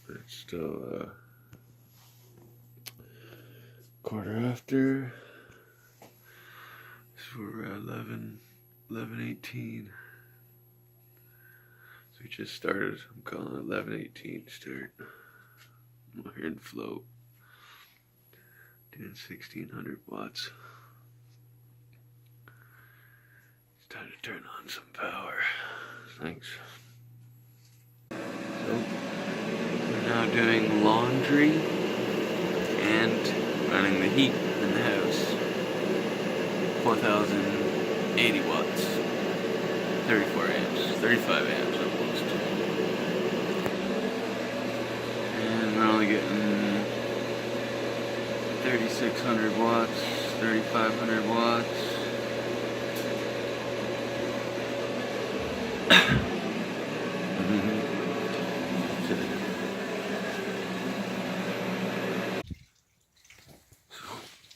It's still quarter after. So we're at 11:18. So we just started. I'm calling it 11:18 start. I'm here in float. Doing 1600 watts. It's time to turn on some power. Thanks. So we're now doing laundry and running the heat in the house. 4080 watts. 34 amps. 35 amps almost. And we're only getting 3600 watts, 3500 watts.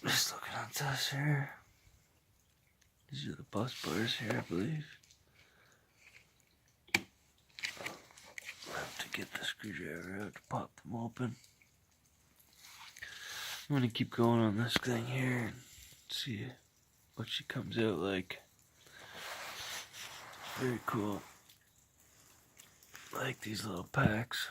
Just looking at this here. These are the bus bars here, I believe. I'll have to get the screwdriver out to pop them open. I'm gonna keep going on this thing here and see what she comes out like. Very cool. I like these little packs.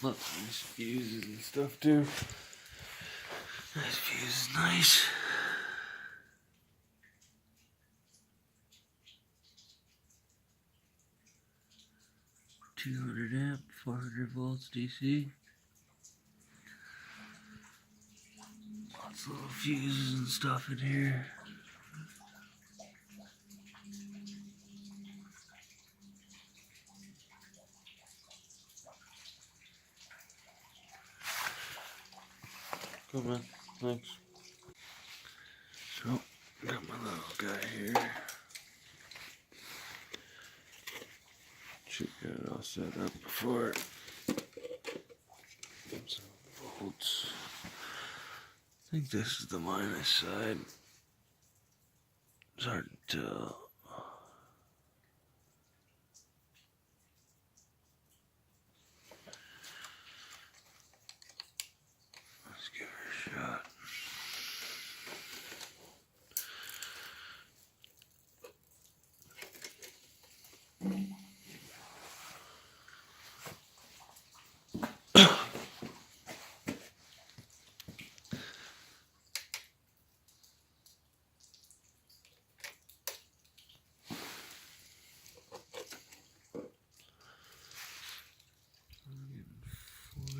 Look, nice fuses and stuff too. This fuse is nice. $200 amp, 400 volts DC. Lots of little fuses and stuff in here. Come on, thanks. So, got my little guy here. Should get it all set up before. Some volts. I think this is the minus side. It's hard to tell. Let's give her a shot. I'm getting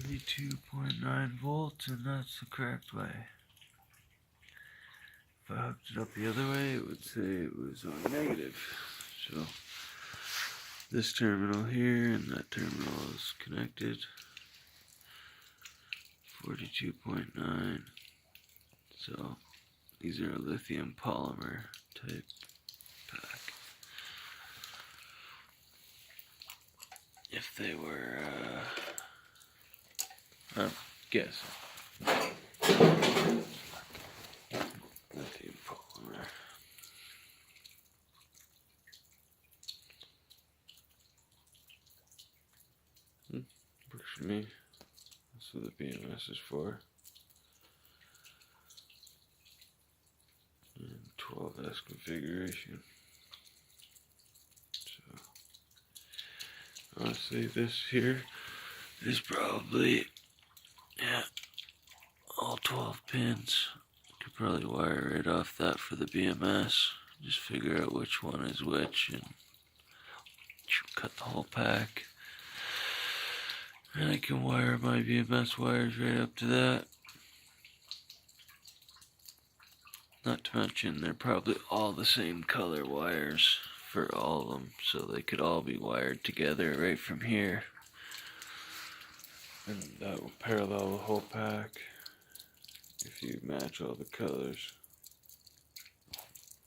42.9 volts, and that's the correct way. If I hooked it up the other way, it would say it was on negative. So this terminal here and that terminal is connected. 42.9. So these are a lithium polymer type pack. If they were, I'm guessing. Lithium polymer. Works for me. That's what the BMS is for. And 12S configuration. So, honestly, this here is probably, yeah, all 12 pins. Could probably wire right off that for the BMS. Just figure out which one is which and cut the whole pack. And I can wire my BMS wires right up to that. Not to mention they're probably all the same color wires for all of them, so they could all be wired together right from here. And that will parallel the whole pack if you match all the colors.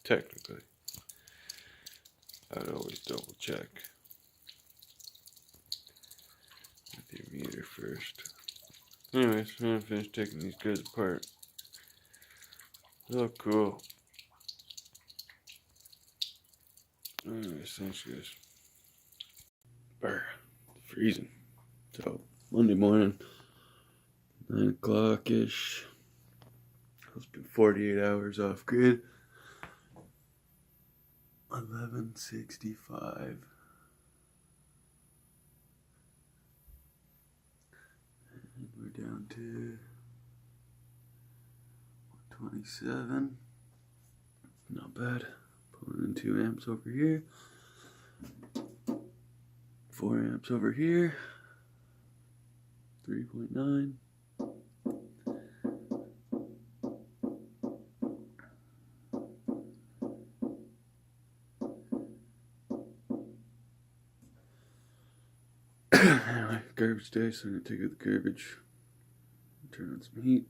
technically. I'd always double check with your meter first. Anyways, I'm gonna finish taking these guys apart. Oh, cool. Anyways, thanks guys. Brr, freezing. So, Monday morning, 9 o'clock-ish. It's been 48 hours off grid. 1165. And we're down to 27. Not bad. Pulling in 2 amps over here. 4 amps over here. 3.9. Anyway, garbage day, so I'm gonna take out the garbage. Turn on some heat.